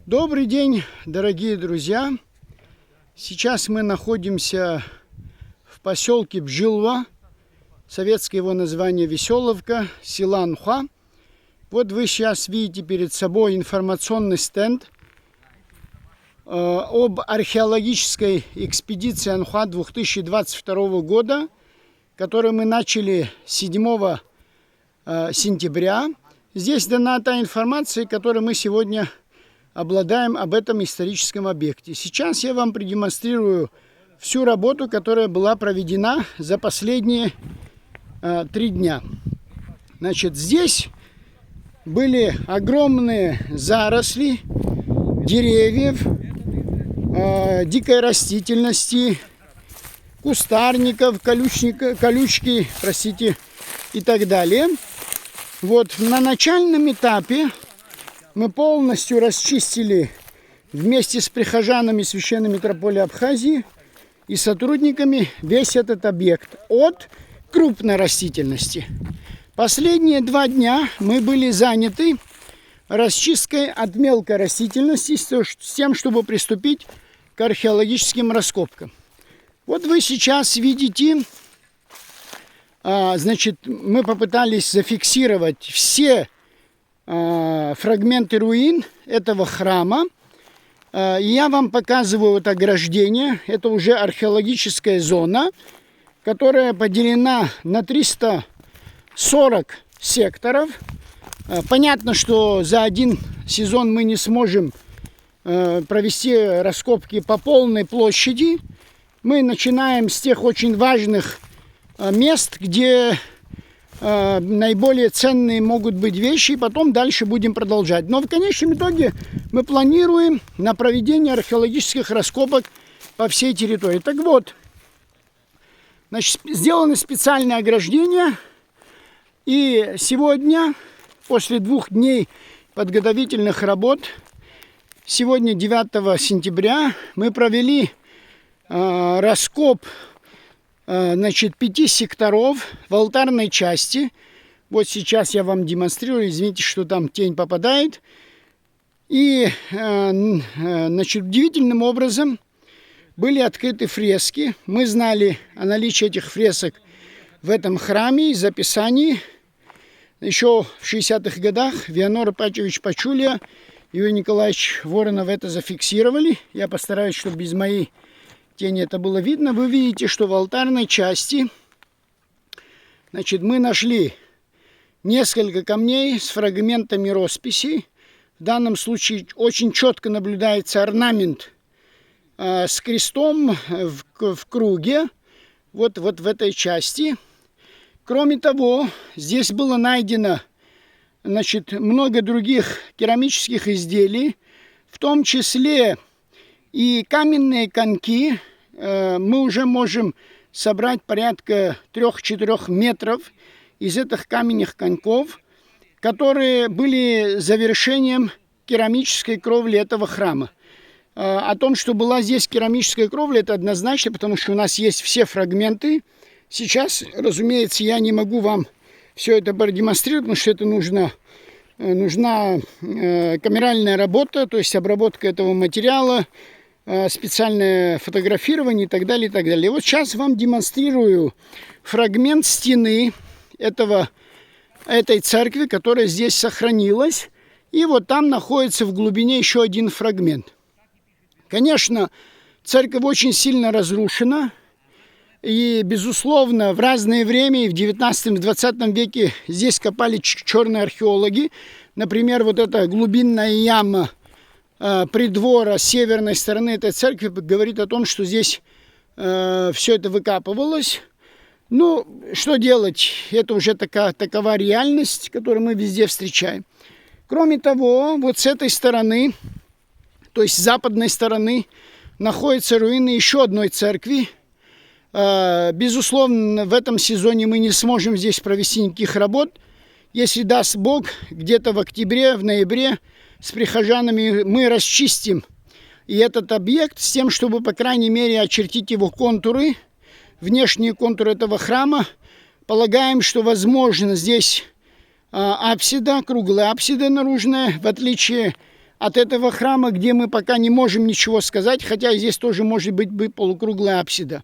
Добрый день, дорогие друзья! Сейчас мы находимся в поселке Бжилва, советское его название Веселовка, села Анхуа. Вот вы сейчас видите перед собой информационный стенд об археологической экспедиции Анхуа 2022 года, которую мы начали 7 сентября. Здесь дана та информация, которой мы сегодня обладаем об этом историческом объекте. Сейчас я вам продемонстрирую всю работу, которая была проведена за последние 3 дня. Значит, здесь были огромные заросли деревьев, дикой растительности, кустарников, колючки, и так далее. Вот на начальном этапе мы полностью расчистили вместе с прихожанами Священной митрополии Абхазии и сотрудниками весь этот объект от крупной растительности. Последние 2 дня мы были заняты расчисткой от мелкой растительности с тем, чтобы приступить к археологическим раскопкам. Вот вы сейчас видите, значит, мы попытались зафиксировать все фрагменты руин этого храма. Я вам показываю вот ограждение. Это уже археологическая зона, которая поделена на 340 секторов. Понятно, что за один сезон мы не сможем провести раскопки по полной площади. Мы начинаем с тех очень важных мест, где наиболее ценные могут быть вещи, и потом дальше будем продолжать. Но в конечном итоге мы планируем на проведение археологических раскопок по всей территории. Так вот, значит, сделаны специальные ограждения, и сегодня, после 2 дней подготовительных работ, сегодня 9 сентября, мы провели раскоп, значит, 5 секторов в алтарной части. Вот сейчас я вам демонстрирую. Извините, что там тень попадает. И, значит, удивительным образом были открыты фрески. Мы знали о наличии этих фресок в этом храме из описаний. Еще в 60-х годах Вианор Ипатьевич Пачулия и Юрий Николаевич Воронов это зафиксировали. Я постараюсь, чтобы без моей тени это было видно. Вы видите, что в алтарной части, значит, мы нашли несколько камней с фрагментами росписей. В данном случае очень четко наблюдается орнамент с крестом в круге, вот в этой части. Кроме того, здесь было найдено, значит, много других керамических изделий, в том числе и каменные коньки. Мы уже можем собрать порядка 3-4 метров из этих каменных коньков, которые были завершением керамической кровли этого храма. О том, что была здесь керамическая кровля, это однозначно, потому что у нас есть все фрагменты. Сейчас, разумеется, я не могу вам все это продемонстрировать, потому что это нужна камеральная работа, то есть обработка этого материала, специальное фотографирование и так далее, и так далее. И вот сейчас вам демонстрирую фрагмент стены этой церкви, которая здесь сохранилась. И вот там находится в глубине еще один фрагмент. Конечно, церковь очень сильно разрушена. И, безусловно, в разное время, и в 19-20 веке здесь копали черные археологи. Например, вот эта глубинная яма придвора северной стороны этой церкви говорит о том, что здесь все это выкапывалось. Ну, что делать? Это уже такова реальность, которую мы везде встречаем. Кроме того, вот с этой стороны, то есть с западной стороны, находятся руины еще одной церкви. Безусловно, в этом сезоне мы не сможем здесь провести никаких работ. Если даст Бог, где-то в октябре, в ноябре с прихожанами мы расчистим и этот объект с тем, чтобы, по крайней мере, очертить его контуры, внешние контуры этого храма. Полагаем, что возможно здесь апсида, круглая апсида наружная, в отличие от этого храма, где мы пока не можем ничего сказать, хотя здесь тоже может быть полукруглая апсида.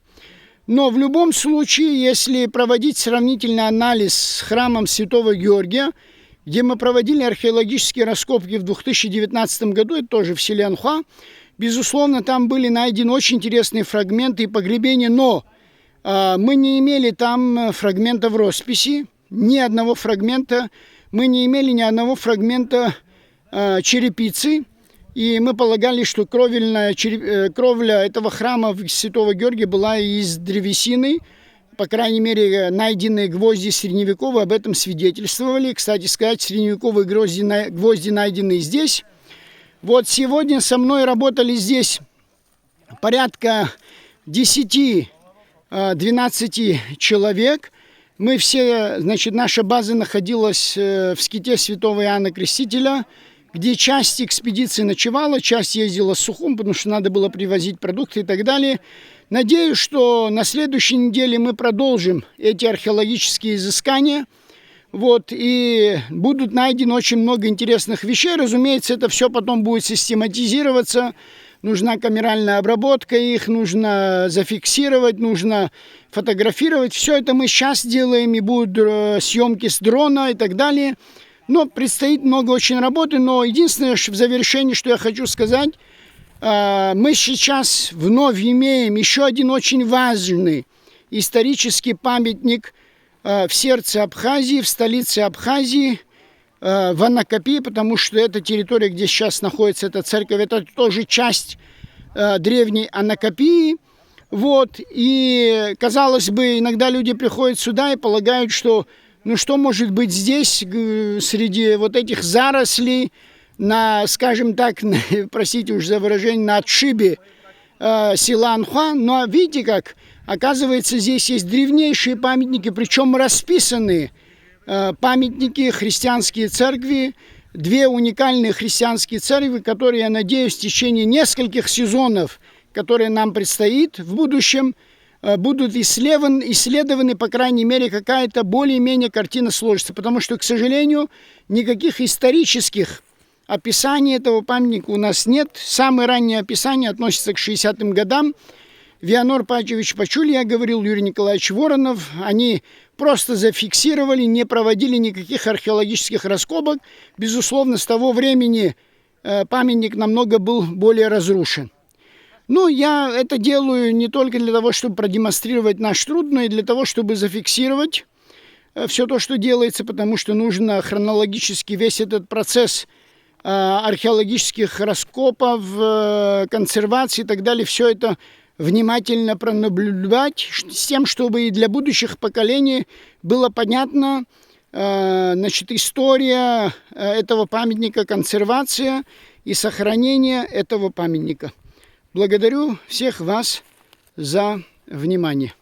Но в любом случае, если проводить сравнительный анализ с храмом Святого Георгия, где мы проводили археологические раскопки в 2019 году, это тоже в селе Анхуа, безусловно, там были найдены очень интересные фрагменты и погребения, но мы не имели там фрагментов росписи, ни одного фрагмента, мы не имели ни одного фрагмента черепицы, и мы полагали, что кровля этого храма Святого Георгия была из древесины, по крайней мере, найденные гвозди средневековые об этом свидетельствовали. Кстати сказать, средневековые гвозди найдены здесь. Вот сегодня со мной работали здесь порядка 10-12 человек. Мы все, значит, наша база находилась в ските Святого Иоанна Крестителя, где часть экспедиции ночевала, часть ездила с Сухум, потому что надо было привозить продукты и так далее. Надеюсь, что на следующей неделе мы продолжим эти археологические изыскания. Вот, и будут найдены очень много интересных вещей. Разумеется, это все потом будет систематизироваться. Нужна камеральная обработка их, нужно зафиксировать, нужно фотографировать. Все это мы сейчас делаем, и будут съемки с дрона и так далее. Но предстоит много очень работы. Но единственное, в завершении, что я хочу сказать, мы сейчас вновь имеем еще один очень важный исторический памятник в сердце Абхазии, в столице Абхазии, в Анакапии, потому что эта территория, где сейчас находится эта церковь, это тоже часть древней Анакапии. Вот. И, казалось бы, иногда люди приходят сюда и полагают, что ну что может быть здесь, среди вот этих зарослей, на, скажем так, простите уж за выражение, на отшибе села Анхуа. Но видите как, оказывается, здесь есть древнейшие памятники, причем расписанные памятники, христианские церкви, две уникальные христианские церкви, которые, я надеюсь, в течение нескольких сезонов, которые нам предстоит в будущем, будут исследованы, по крайней мере, какая-то более-менее картина сложится. Потому что, к сожалению, никаких исторических описаний этого памятника у нас нет. Самое раннее описание относится к 60-м годам. Вианор Павлович Пачуль, я говорил, Юрий Николаевич Воронов, они просто зафиксировали, не проводили никаких археологических раскопок. Безусловно, с того времени памятник намного был более разрушен. Ну, я это делаю не только для того, чтобы продемонстрировать наш труд, но и для того, чтобы зафиксировать все то, что делается, потому что нужно хронологически весь этот процесс археологических раскопов, консервации и так далее, все это внимательно пронаблюдать, с тем, чтобы и для будущих поколений было понятно, значит, история этого памятника, консервация и сохранение этого памятника. Благодарю всех вас за внимание.